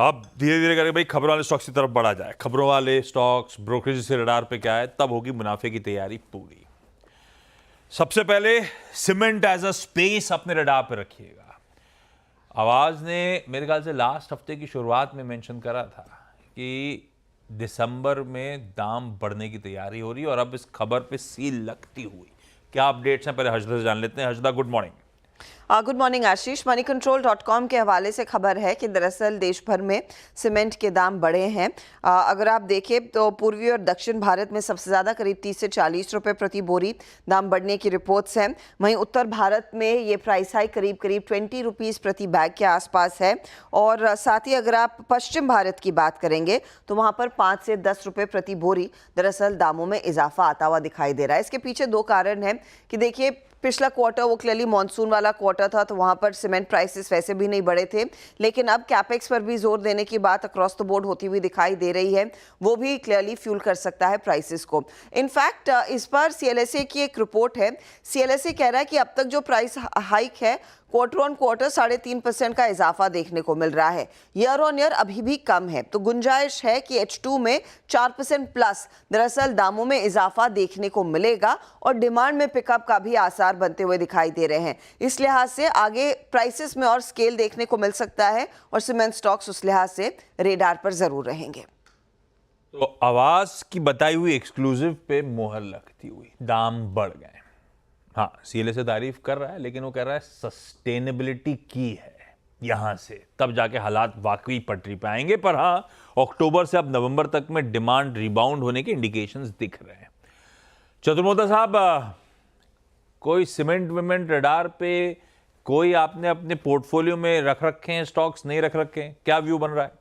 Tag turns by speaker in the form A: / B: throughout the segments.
A: अब धीरे धीरे करके भाई खबरों वाले स्टॉक्स की तरफ बढ़ा जाए। खबरों वाले स्टॉक्स ब्रोकरेज से रडार पे क्या है, तब होगी मुनाफे की तैयारी पूरी। सबसे पहले सीमेंट एज अ स्पेस अपने रडार पे रखिएगा। आवाज ने मेरे ख्याल से लास्ट हफ्ते की शुरुआत में मेंशन करा था कि दिसंबर में दाम बढ़ने की तैयारी हो रही है और अब इस खबर पे सील लगती हुई क्या अपडेट्स हैं, पहले हर्षदा से जान लेते हैं। Harshada, good morning.
B: Good morning Ashish. moneycontrol.com के हवाले से खबर है कि दरअसल देश भर में सीमेंट के दाम बढ़े हैं। अगर आप देखें तो पूर्वी और दक्षिण भारत में सबसे ज़्यादा करीब 30 से 40 रुपए प्रति बोरी दाम बढ़ने की रिपोर्ट्स हैं। वहीं उत्तर भारत में ये प्राइस हाइक करीब 20 रुपीज़ प्रति बैग के आसपास है। और साथ ही अगर आप पश्चिम भारत की बात करेंगे तो वहाँ पर 5 से 10 रुपये प्रति बोरी दरअसल दामों में इजाफा आता हुआ दिखाई दे रहा है। इसके पीछे दो कारण हैं कि देखिए, पिछला क्वार्टर वो क्लियरली मॉनसून वाला क्वार्टर था, तो वहाँ पर सीमेंट प्राइसेस वैसे भी नहीं बढ़े थे, लेकिन अब कैपेक्स पर भी जोर देने की बात अक्रॉस द बोर्ड होती हुई दिखाई दे रही है। वो भी क्लियरली फ्यूल कर सकता है प्राइसेस को। इनफैक्ट इस पर CLSA की एक रिपोर्ट है। CLSA कह रहा है कि अब तक जो प्राइस हाइक है क्वार्टर ऑन क्वार्टर 3.5% का इजाफा देखने को मिल रहा है। ईयर ऑन ईयर अभी भी कम है, तो गुंजाइश है कि H2 में 4% प्लस दरअसल दामों में इजाफा देखने को मिलेगा और डिमांड में पिकअप का भी आसार बनते हुए दिखाई दे रहे हैं। इस लिहाज से आगे प्राइसेस में और स्केल देखने को मिल सकता है और सीमेंट स्टॉक्स उस लिहाज से रेडार पर जरूर रहेंगे।
A: तो आवाज की बताई हुई एक्सक्लूसिव पे मोहर लगती हुई दाम बढ़ गए। हाँ, CLSA तारीफ कर रहा है, लेकिन वो कह रहा है सस्टेनेबिलिटी की है यहां से, तब जाके हालात वाकई पटरी पे आएंगे। पर हाँ, अक्टूबर से अब नवंबर तक में डिमांड रिबाउंड होने के इंडिकेशंस दिख रहे हैं। चतुर्मोता साहब, कोई सीमेंट विमेंट रडार पे, कोई आपने अपने पोर्टफोलियो में रख रखे हैं स्टॉक्स, नहीं रख रखे हैं, क्या व्यू बन रहा है?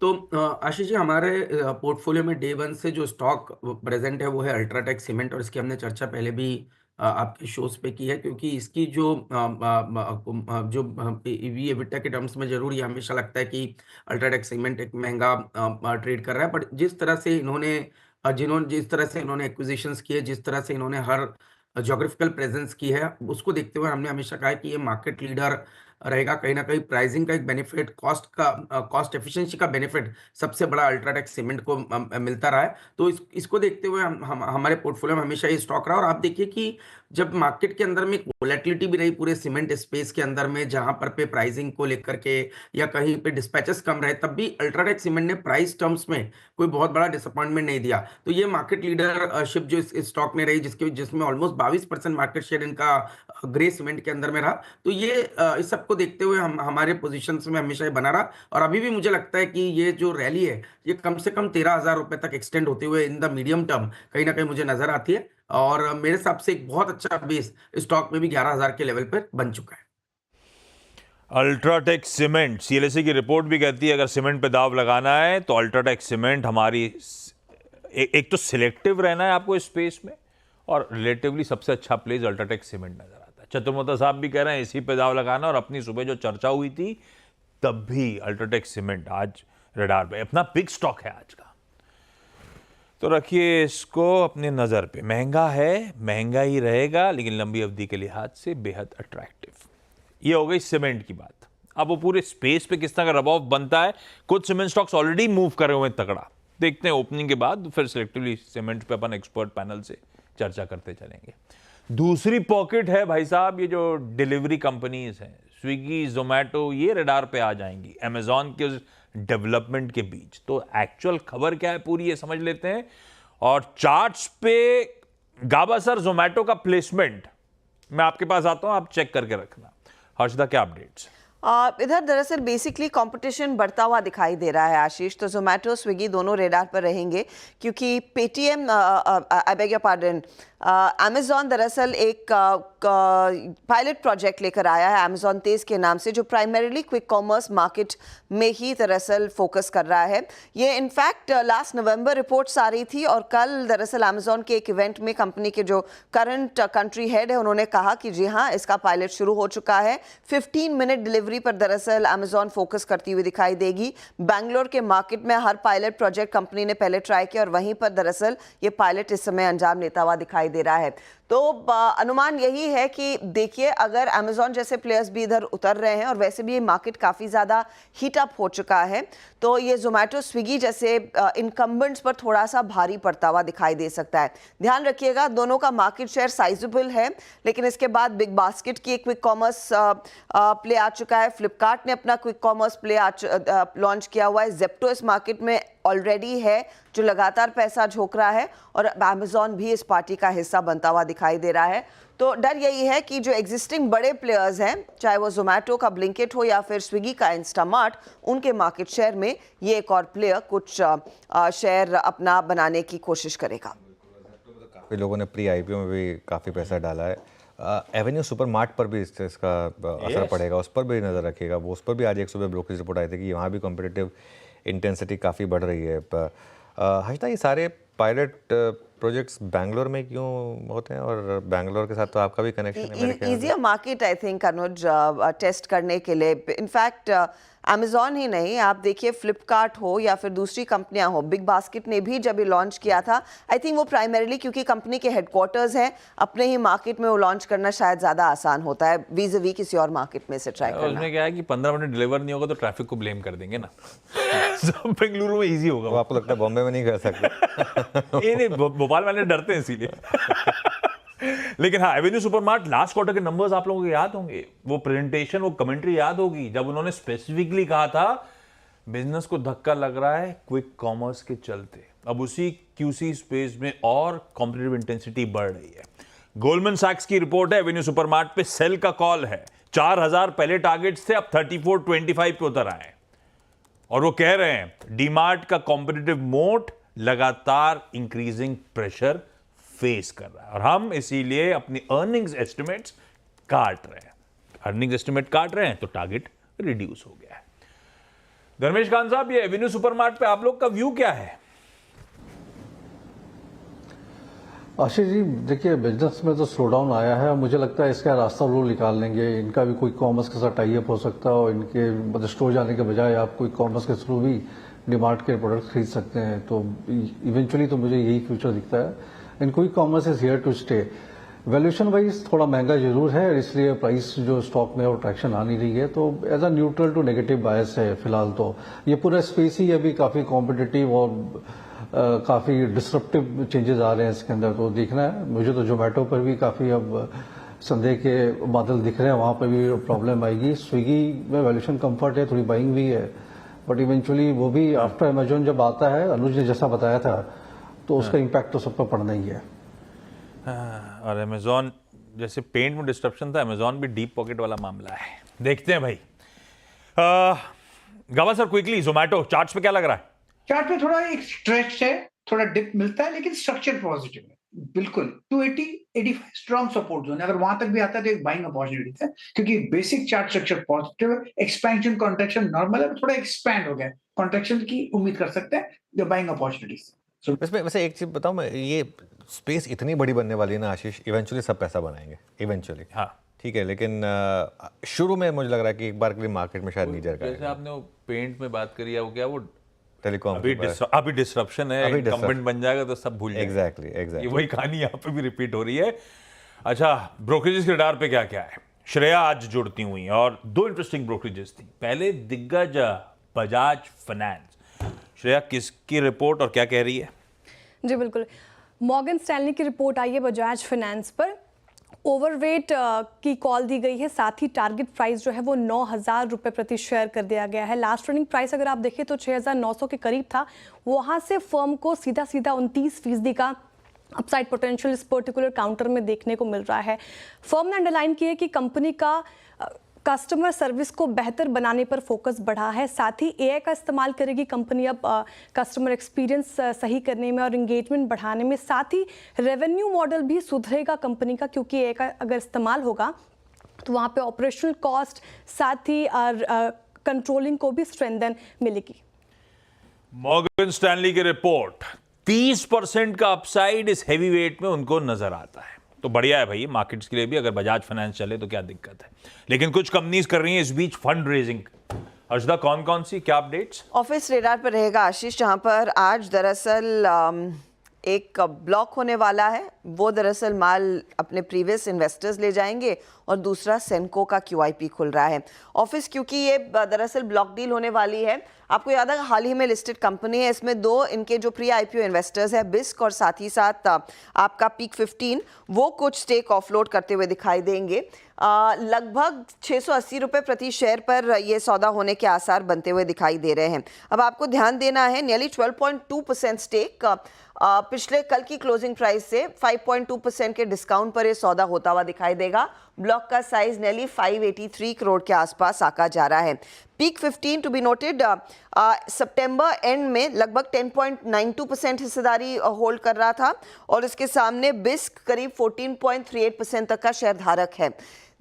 C: तो आशीष जी, हमारे पोर्टफोलियो में डे वन से जो स्टॉक प्रेजेंट है वो है अल्ट्राटेक सीमेंट, और इसकी हमने चर्चा पहले भी आपके शोज पे की है, क्योंकि इसकी जो ईवी एबिटा के टर्म्स में जरूर ये हमेशा लगता है कि अल्ट्राटेक सीमेंट एक महंगा ट्रेड कर रहा है। बट जिस तरह से इन्होंने एक्विजिशंस किए, जिस तरह से इन्होंने हर ज्योग्राफिकल प्रेजेंस की है, उसको देखते हुए हमने हमेशा कहा है कि ये मार्केट लीडर रहेगा। कहीं ना कहीं प्राइसिंग का एक बेनिफिट, कॉस्ट एफिशिएंसी का बेनिफिट सबसे बड़ा अल्ट्राटेक सीमेंट को मिलता रहा है। तो इसको देखते हुए हमारे पोर्टफोलियो में हमेशा ये स्टॉक रहा। और आप देखिए कि जब मार्केट के अंदर में वोलेटिलिटी भी रही पूरे सीमेंट स्पेस के अंदर में, जहां पर पे प्राइसिंग को लेकर के या कहीं पे डिस्पैचेस कम रहे, तब भी अल्ट्राटेक सीमेंट ने प्राइस टर्म्स में कोई बहुत बड़ा डिसअपॉइंटमेंट नहीं दिया। तो ये मार्केट लीडरशिप जो इस स्टॉक में रही, जिसमें ऑलमोस्ट 22% मार्केट शेयर इनका ग्रे सीमेंट के अंदर में रहा। तो ये इस सबको देखते हुए हमारे पोजीशंस में हमेशा ये बना रहा। और अभी भी मुझे लगता है कि ये जो रैली है ये कम से कम 13,000 रुपए तक एक्सटेंड होते हुए इन द मीडियम टर्म कहीं ना कहीं मुझे नजर आती है। और मेरे हिसाब से एक बहुत अच्छा बेस स्टॉक में भी 11,000 के लेवल पर बन चुका है।
A: अल्ट्राटेक सीमेंट, CLSA की रिपोर्ट भी कहती है अगर सीमेंट पे दाव लगाना है तो अल्ट्राटेक सीमेंट हमारी एक तो सिलेक्टिव रहना है आपको इस स्पेस में, और रिलेटिवली सबसे अच्छा प्लेस अल्ट्राटेक सीमेंट नजर आता है। चतुर्मोता साहब भी कह रहे हैं इसी पे दाव लगाना, और अपनी सुबह जो चर्चा हुई थी तब भी अल्ट्राटेक सीमेंट आज रडार पे अपना बिग स्टॉक है आज का। तो रखिए इसको अपने नजर पे। महंगा है, महंगा ही रहेगा, लेकिन लंबी अवधि के लिहाज से बेहद अट्रैक्टिव। ये हो गई सीमेंट की बात। अब वो पूरे स्पेस पे किस तरह का रबाव बनता है। कुछ सीमेंट स्टॉक्स ऑलरेडी मूव करे हुए हैं तगड़ा, देखते हैं ओपनिंग के बाद, फिर सिलेक्टिवली सीमेंट पे अपन एक्सपर्ट पैनल से चर्चा करते चलेंगे। दूसरी पॉकेट है भाई साहब, ये जो डिलीवरी कंपनीज हैं, स्विगी, जोमैटो, ये रडार पे आ जाएंगी अमेजॉन के डेवलपमेंट के बीच। तो एक्चुअल खबर क्या है पूरी ये समझ लेते हैं। और चार्ट्स पे गाबासर जोमैटो का प्लेसमेंट मैं आपके पास आता हूं, आप चेक करके रखना। हर्षदा, क्या अपडेट्स?
B: इधर दरअसल बेसिकली कंपटीशन बढ़ता हुआ दिखाई दे रहा है आशीष। तो जोमेटो, स्विगी दोनों रेडार पर रहेंगे, क्योंकि Paytm, I beg your pardon, Amazon दरअसल एक पायलट प्रोजेक्ट लेकर आया है अमेजॉन तेज के नाम से, जो प्राइमरीली क्विक कॉमर्स मार्केट में ही दरअसल फोकस कर रहा है। ये इनफैक्ट लास्ट नवंबर रिपोर्ट्स आ रही थी, और कल दरअसल अमेजॉन के एक इवेंट में कंपनी के जो करंट कंट्री हेड है उन्होंने कहा कि जी हाँ, इसका पायलट शुरू हो चुका है। 15 मिनट डिलीवरी डिलीवरी पर दरअसल अमेजॉन फोकस करती हुई दिखाई देगी। बैंगलोर के मार्केट में हर पायलट प्रोजेक्ट कंपनी ने पहले ट्राई किया और वहीं पर दरअसल ये पायलट इस समय अंजाम लेता हुआ दिखाई दे रहा है। तो अनुमान यही है कि देखिए, अगर अमेजॉन जैसे प्लेयर्स भी इधर उतर रहे हैं और वैसे भी ये मार्केट काफ़ी ज़्यादा हीट अप हो चुका है, तो ये जोमेटो स्विगी जैसे इनकम्बेंट्स पर थोड़ा सा भारी पड़ता हुआ दिखाई दे सकता है। ध्यान रखिएगा, दोनों का मार्केट शेयर साइजेबल है, लेकिन इसके बाद बिग बास्केट की एक क्विक कॉमर्स प्ले आ चुका है। फ्लिपकार्ट ने अपना क्विक कॉमर्स प्ले लॉन्च किया हुआ है। जेप्टो इस मार्केट में ऑलरेडी है जो लगातार पैसा झोंक रहा है, और अमेजॉन भी इस पार्टी का हिस्सा बनता हुआ दिखाई दे रहा है। तो डर यही है कि जो एग्जिस्टिंग बड़े प्लेयर्स हैं, चाहे वो जोमेटो का ब्लिंकिट हो या फिर स्विगी का इंस्टामार्ट, उनके मार्केट शेयर में ये एक और प्लेयर कुछ शेयर अपना बनाने की कोशिश करेगा।
D: काफ़ी लोगों ने प्री आईपीओ में भी काफ़ी पैसा डाला है। एवेन्यू सुपरमार्ट पर भी इसका असर पड़ेगा, उस पर भी नज़र रखिएगा। वो उस पर भी आज एक सुबह ब्रोकरेज रिपोर्ट आई थी कि वहाँ भी कॉम्पिटिटिव इंटेंसिटी काफ़ी बढ़ रही है। हर्षिता, ये सारे पायलट प्रोजेक्ट्स बैंगलोर में क्यों होते हैं, और बैंगलोर के साथ तो आपका भी कनेक्शन है मेरे ख्याल से।
B: Easier market I think Anuj test करने के लिए। इनफैक्ट अमेजॉन ही नहीं, आप देखिए फ्लिपकार्ट हो या फिर दूसरी कंपनियां हो, बिग बास्केट ने भी जब ये लॉन्च किया था, आई थिंक वो प्राइमरीली क्योंकि कंपनी के हेडक्वार्टर्स हैं, अपने ही मार्केट में वो लॉन्च करना शायद ज़्यादा आसान होता है वीज़ किसी और मार्केट में से ट्राई करना।
A: उसमें क्या है कि 15 मिनट डिलीवर नहीं होगा तो ट्रैफिक को ब्लेम कर देंगे ना। सब बेंगलुरु में इजी होगा।
D: वो आपको लगता है बॉम्बे में नहीं कर सकते?
A: ये नहीं, भोपाल वाले डरते हैं इसीलिए। लेकिन हाँ, एवेन्यू सुपरमार्ट लास्ट क्वार्टर के नंबर्स आप लोगों को याद होंगे, वो प्रेजेंटेशन, वो कमेंट्री याद होगी, जब उन्होंने स्पेसिफिकली कहा था बिजनेस को धक्का लग रहा है क्विक कॉमर्स के चलते। अब उसी क्यूसी स्पेस में और कॉम्पिटिटिव इंटेंसिटी बढ़ रही है। गोल्डमैन सैक्स की रिपोर्ट है, एवेन्यू सुपरमार्ट पे सेल का कॉल है। 4000 पहले टारगेट्स थे, अब 3425 पे उतर आए, और वो कह रहे हैं डीमार्ट का कॉम्पिटिटिव मोड लगातार इंक्रीजिंग प्रेशर फेस कर रहा है, और हम इसीलिए अपनी अर्निंग्स एस्टिमेट्स काट रहे हैं। अर्निंग्स एस्टिमेट काट रहे हैं तो टारगेट रिड्यूस हो गया है। धर्मेश खान साहब, ये एवेन्यू सुपरमार्ट पे आप लोग का व्यू क्या है?
E: आशीष जी, देखिए बिजनेस में तो स्लो डाउन आया है, और मुझे लगता है इसका रास्ता वो निकाल लेंगे। इनका भी कोई कॉमर्स के साथ टाई अप हो सकता है, और इनके मतलब स्टोर जाने के बजाय आप कोई कॉमर्स के थ्रू भी डीमार्ट के प्रोडक्ट खरीद सकते हैं। तो इवेंचुअली तो मुझे यही फ्यूचर दिखता है। इन कोई commerce is here to stay. Valuation wise थोड़ा महंगा जरूर है, इसलिए प्राइस जो स्टॉक में और ट्रैक्शन आ नहीं रही है, तो as a neutral to negative bias है फिलहाल। तो ये पूरा स्पेस ही अभी काफी कॉम्पिटिटिव और काफी डिसरप्टिव चेंजेस आ रहे हैं इसके अंदर, तो देखना है। मुझे तो जोमेटो पर भी काफी अब संदेह के बादल दिख रहे हैं, वहां पर भी प्रॉब्लम आएगी। स्विगी में वैल्यूएशन कंफर्ट है, थोड़ी बाइंग भी है, बट इवेंचुअली वो भी आफ्टर अमेजोन जब आता है, अनुज ने जैसा बताया था, तो उसका इम्पैक्ट तो सब पर पड़ना ही है।
A: और अमेजॉन जैसे पेंट में डिस्ट्रप्शन था, अमेजॉन भी डीप पॉकेट वाला मामला है। देखते हैं भाई। गावा सर, क्विकली जोमेटो चार्ट्स पे क्या लग रहा है?
F: चार्ट पे थोड़ा एक स्ट्रेच है, थोड़ा डिप मिलता है, लेकिन स्ट्रक्चर पॉजिटिव है बिल्कुल। 280 85 स्ट्रॉन्ग सपोर्ट जोन है, अगर वहां तक भी आता है तो एक बाइंग अपॉर्चुनिटी है, क्योंकि बेसिक चार्ट स्ट्रक्चर पॉजिटिव है। एक्सपेंशन कॉन्ट्रैक्शन नॉर्मल है, थोड़ा एक्सपैंड हो गया, कॉन्ट्रैक्शन की उम्मीद कर सकते हैं, जो बाइंग अपॉर्चुनिटीज।
D: इसमें वैसे एक चीज बताऊं मैं, ये स्पेस इतनी बड़ी बनने वाली है ना आशीष, इवेंचुअली सब पैसा बनाएंगे इवेंचुअली।
A: हाँ
D: ठीक है, लेकिन शुरू में मुझे लग रहा है कि एक बार के लिए मार्केट में शायद नहीं जा रहा
A: जैसे आपने वो पेंट में बात करी है, वो क्या, वो
D: टेलीकॉम
A: अभी डिस्ट्रप्शन है, इंकम्बेंट बन जाएगा तो सब भूल जाएंगे।
D: एग्जैक्टली
A: ये वही कहानी यहाँ पे भी रिपीट हो रही है। अच्छा, ब्रोकरेजेस के रडार पे क्या क्या है? श्रेया आज जुड़ती हुई हैं, और दो इंटरेस्टिंग ब्रोकरेजेस थी। पहले दिग्गज बजाज फाइनेंस। श्रेया, किसकी रिपोर्ट और क्या कह रही है?
G: जी बिल्कुल, मॉर्गन स्टैनली की रिपोर्ट आई है बजाज फाइनेंस पर। ओवरवेट की कॉल दी गई है, साथ ही टारगेट प्राइस जो है वो 9,000 रुपये प्रति शेयर कर दिया गया है। लास्ट रनिंग प्राइस अगर आप देखें तो 6,900 के करीब था, वहाँ से फर्म को सीधा 29% का अपसाइड पोटेंशियल इस पर्टिकुलर काउंटर में देखने को मिल रहा है। फर्म ने अंडरलाइन किया कि कंपनी का कस्टमर सर्विस को बेहतर बनाने पर फोकस बढ़ा है, साथ ही एआई का इस्तेमाल करेगी कंपनी अब कस्टमर एक्सपीरियंस सही करने में और एंगेजमेंट बढ़ाने में। साथ ही रेवेन्यू मॉडल भी सुधरेगा कंपनी का, क्योंकि एआई का अगर इस्तेमाल होगा तो वहाँ पे ऑपरेशनल कॉस्ट साथ ही कंट्रोलिंग को भी स्ट्रेंथन मिलेगी।
A: मॉर्गन स्टैनली की रिपोर्ट, 30% का अपसाइड इस हैवी वेट में उनको नजर आता है। तो बढ़िया है भाई, मार्केट्स के लिए भी। अगर बजाज फाइनेंस चले तो क्या दिक्कत है। लेकिन कुछ कंपनीज कर रही हैं इस बीच फंड रेजिंग। अर्शदा, कौन कौन सी, क्या अपडेट्स?
B: ऑफिस रेडार पर रहेगा आशीष, जहां पर आज दरअसल एक ब्लॉक होने वाला है। वो दरअसल माल अपने प्रीवियस इन्वेस्टर्स ले जाएंगे और दूसरा सेनको का QIP खुल रहा है। ऑफिस क्योंकि ये दरअसल ब्लॉक डील होने वाली है, आपको याद है हाल ही में लिस्टेड कंपनी है, इसमें दो इनके जो प्री IPO इन्वेस्टर्स है बिस्क और साथ ही साथ आपका पीक 15, वो कुछ स्टेक ऑफलोड करते हुए दिखाई देंगे। लगभग 680 रुपये प्रति शेयर पर यह सौदा होने के आसार बनते हुए दिखाई दे रहे हैं। अब आपको ध्यान देना है नियरली 12.2% स्टेक पिछले कल की क्लोजिंग प्राइस से 5.2% के डिस्काउंट पर यह सौदा होता हुआ दिखाई देगा। ब्लॉक का साइज नियरली 583 करोड़ के आसपास आका जा रहा है। पीक 15 टू बी नोटेड सितंबर एंड में लगभग 10.92% हिस्सेदारी होल्ड कर रहा था और इसके सामने बिस्क करीब 14.38% तक का शेयर धारक है।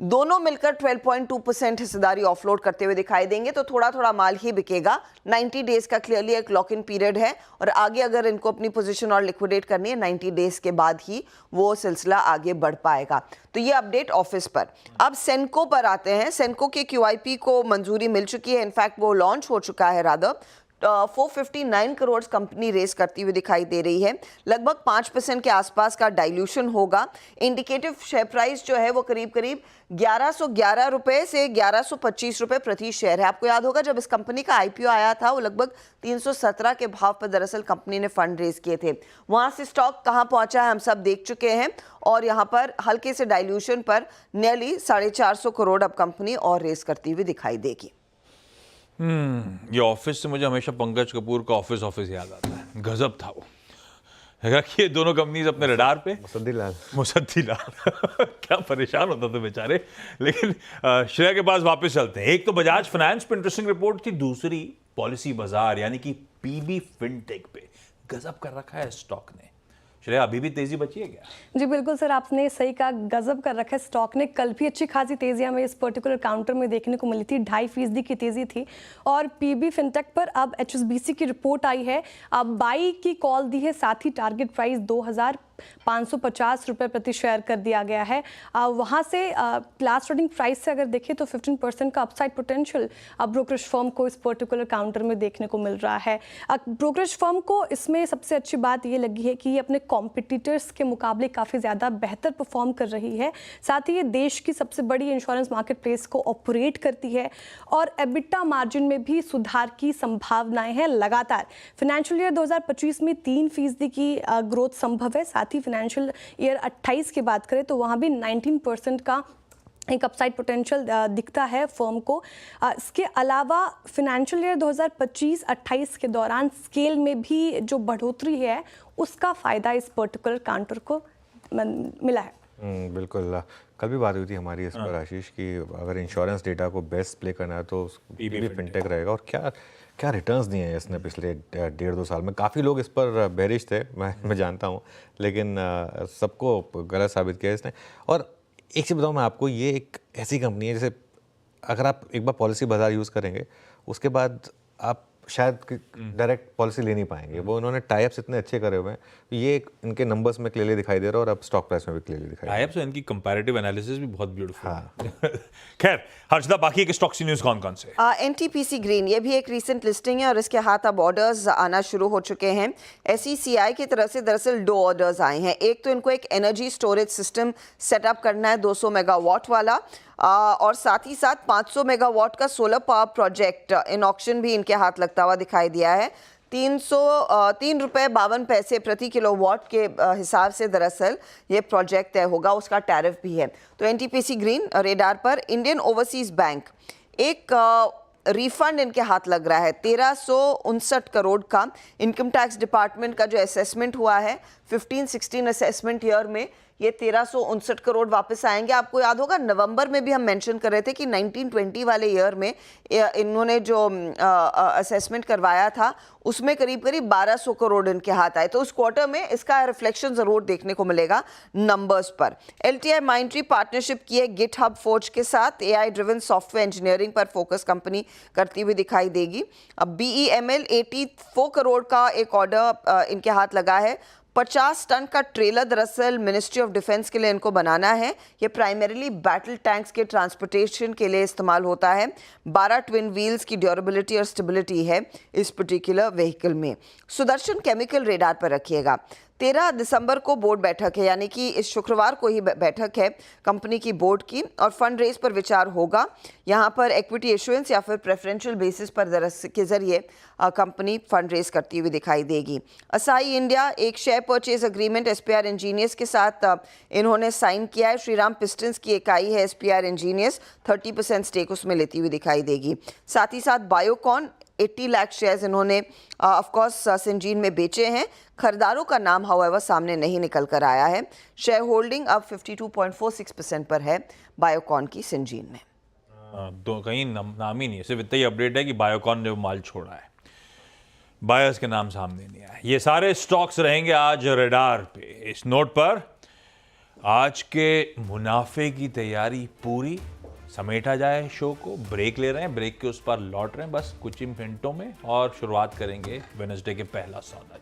B: दोनों मिलकर 12.2% हिस्सेदारी ऑफलोड करते हुए दिखाई देंगे, तो थोड़ा थोड़ा माल ही बिकेगा। 90 डेज का क्लियरली एक लॉक इन पीरियड है और आगे अगर इनको अपनी पोजीशन और लिक्विडेट करनी है 90 डेज के बाद ही वो सिलसिला आगे बढ़ पाएगा। तो ये अपडेट ऑफिस पर। अब सेनको पर आते हैं। सेनको के QIP को मंजूरी मिल चुकी है, इनफैक्ट वो लॉन्च हो चुका है। रादर 459 करोड़ कंपनी रेस करती हुई दिखाई दे रही है। लगभग 5% के आसपास का डाइल्यूशन होगा। इंडिकेटिव शेयर प्राइस जो है वो करीब करीब 1111 रुपए से 1125 रुपए प्रति शेयर है। आपको याद होगा जब इस कंपनी का IPO आया था वो लगभग 317 के भाव पर दरअसल कंपनी ने फंड रेज किए थे। वहां से स्टॉक कहां पहुंचा है हम सब देख चुके हैं और यहां पर हल्के से डाइल्यूशन पर नियरली 450 करोड़ अब कंपनी और रेस करती हुई दिखाई देगी।
A: ये ऑफिस से मुझे हमेशा पंकज कपूर का ऑफिस याद आता है। गजब था वो। रखिए दोनों कंपनीज अपने रडार पे। मुसद्दीलाल क्या परेशान होता था बेचारे। लेकिन श्रेया के पास वापस चलते हैं। एक तो बजाज फाइनेंस पे इंटरेस्टिंग रिपोर्ट थी, दूसरी पॉलिसी बाजार यानी कि PB फिनटेक पे गजब कर रखा है स्टॉक ने। श्रेया, अभी भी तेजी बची है क्या?
G: जी बिल्कुल सर, आपने सही कहा, गजब कर रखा है स्टॉक ने। कल भी अच्छी खासी तेजी हमें इस पर्टिकुलर काउंटर में देखने को मिली थी, 2.5% की तेजी थी। और PB फिनटेक पर अब HSBC की रिपोर्ट आई है, अब बाई की कॉल दी है, साथ ही टारगेट प्राइस 2550 रुपये प्रति शेयर कर दिया गया है। वहाँ से लास्ट ट्रेडिंग प्राइस से अगर देखें तो 15% का अपसाइड पोटेंशियल अब ब्रोकरेज फर्म को इस पर्टिकुलर काउंटर में देखने को मिल रहा है। ब्रोकरेज फर्म को इसमें सबसे अच्छी बात ये लगी है कि ये अपने कॉम्पिटिटर्स के मुकाबले काफ़ी ज़्यादा बेहतर परफॉर्म कर रही है। साथ ही ये देश की सबसे बड़ी इंश्योरेंस मार्केट प्लेस को ऑपरेट करती है और एबिटा मार्जिन में भी सुधार की संभावनाएं हैं लगातार। फाइनेंशियल ईयर 2025 में 3% की ग्रोथ संभव है। साथ ही फाइनेंशियल ईयर 28 की बात करें तो वहाँ भी 19% का एक अपसाइड पोटेंशियल दिखता है फर्म को। इसके अलावा फाइनेंशियल ईयर 2025-28 के दौरान स्केल में भी जो बढ़ोतरी है उसका फ़ायदा इस पर्टिकुलर काउंटर को मिला है।
D: बिल्कुल, कल भी बात हुई थी हमारी इस पर आशीष की अगर इंश्योरेंस डेटा को बेस्ट प्ले करना है तो PB फिनटेक रहेगा। और क्या रिटर्न्स दिए हैं इसने पिछले 1.5-2 साल में। काफ़ी लोग इस पर बेरिश थे, मैं जानता हूँ, लेकिन सबको गलत साबित किया इसने। और एक चीज़ बताऊँ मैं आपको, ये एक ऐसी कंपनी है जैसे अगर आप एक बार पॉलिसी बाजार यूज़ करेंगे उसके बाद आप शायद डायरेक्ट पॉलिसी ले नहीं पाएंगे। वो उन्होंने टाइप्स इतने अच्छे करे हुए हैं, ये इनके नंबर्स में क्लियरली दिखाई दे रहा है और अब स्टॉक प्राइस में भी क्लियरली दिखाई दे रहा है।
A: टाइप्स और इनकी कंपैरेटिव एनालिसिस भी बहुत ब्यूटीफुल है। खैर हर्षदा, बाकी के स्टॉक्स न्यूज़ कौन से?
B: NTPC ग्रीन, ये भी एक रीसेंट लिस्टिंग है और इसके हाथ अब ऑर्डर्स आना शुरू हो चुके हैं। SECI की तरफ से दरअसल 2 ऑर्डर्स आए हैं। एक तो इनको एक एनर्जी स्टोरेज सिस्टम सेटअप करना है 200 मेगावाट वाला, और साथ ही साथ 500 मेगावाट का solar power project in auction भी इनके हाथ लगता हुआ दिखाई दिया है। 3 रुपये 52 पैसे प्रति किलोवाट के हिसाब से दरअसल ये प्रोजेक्ट तय होगा, उसका टैरिफ भी है। तो NTPC ग्रीन रेडार पर। इंडियन ओवरसीज बैंक, एक रिफंड इनके हाथ लग रहा है 1359 करोड़ का। इनकम टैक्स डिपार्टमेंट का जो असेसमेंट हुआ है 15-16 असेसमेंट ईयर में ये 1359 करोड़ वापस आएंगे। आपको याद होगा नवंबर में भी हम मेंशन कर रहे थे कि 1920 वाले ईयर में इन्होंने जो असेसमेंट करवाया था उसमें करीब करीब 1200 करोड़ इनके हाथ आए। तो उस क्वार्टर में इसका रिफ्लेक्शन जरूर देखने को मिलेगा नंबर्स पर। LTI माइंडट्री पार्टनरशिप की है गिटहब फोर्ज के साथ। AI ड्रिवन सॉफ्टवेयर इंजीनियरिंग पर फोकस कंपनी करती हुई दिखाई देगी। अब BEML 84 करोड़ का एक ऑर्डर इनके हाथ लगा है। 50 टन का ट्रेलर दरअसल मिनिस्ट्री ऑफ डिफेंस के लिए इनको बनाना है। ये प्राइमरीली बैटल टैंक्स के ट्रांसपोर्टेशन के लिए इस्तेमाल होता है। 12 ट्विन व्हील्स की ड्यूरेबिलिटी और स्टेबिलिटी है इस पर्टिकुलर व्हीकल में। सुदर्शन केमिकल रेडार पर रखिएगा। 13 दिसंबर को बोर्ड बैठक है, यानी कि इस शुक्रवार को ही बैठक है कंपनी की बोर्ड की, और फंड रेज पर विचार होगा। यहाँ पर इक्विटी इशुएंस या फिर प्रेफरेंशियल बेसिस पर के जरिए कंपनी फंड रेज करती हुई दिखाई देगी। असाई इंडिया एक share purchase agreement SPR engineers के साथ इन्होंने साइन किया है। श्रीराम पिस्टन्स की इकाई है एसपीआर इंजीनियर्स, 30% स्टेक उसमें लेती हुई दिखाई देगी। साथ ही साथ बायोकॉन 80 लाख शेयर्स इन्होंने ऑफ कोर्स सिंजीन में बेचे हैं। खरीदारों का नाम हाउएवर सामने नहीं निकल कर आया है। शेयर होल्डिंग अब 52.46% पर है बायोकॉन की सिंजीन में।
A: तो कहीं नाम ही नहीं है, सिर्फ इतना ही अपडेट है कि बायोकॉन ने वो माल छोड़ा है, बायर्स के नाम सामने नहीं आया। ये सारे स्टॉक्स रहेंगे आज रेडार पे। इस नोट पर आज के मुनाफे की तैयारी पूरी, समेटा जाए शो को। ब्रेक ले रहे हैं, ब्रेक के उस पर लौट रहे हैं बस कुछ ही मिनटों में, और शुरुआत करेंगे वेडनेसडे के पहला सौदा।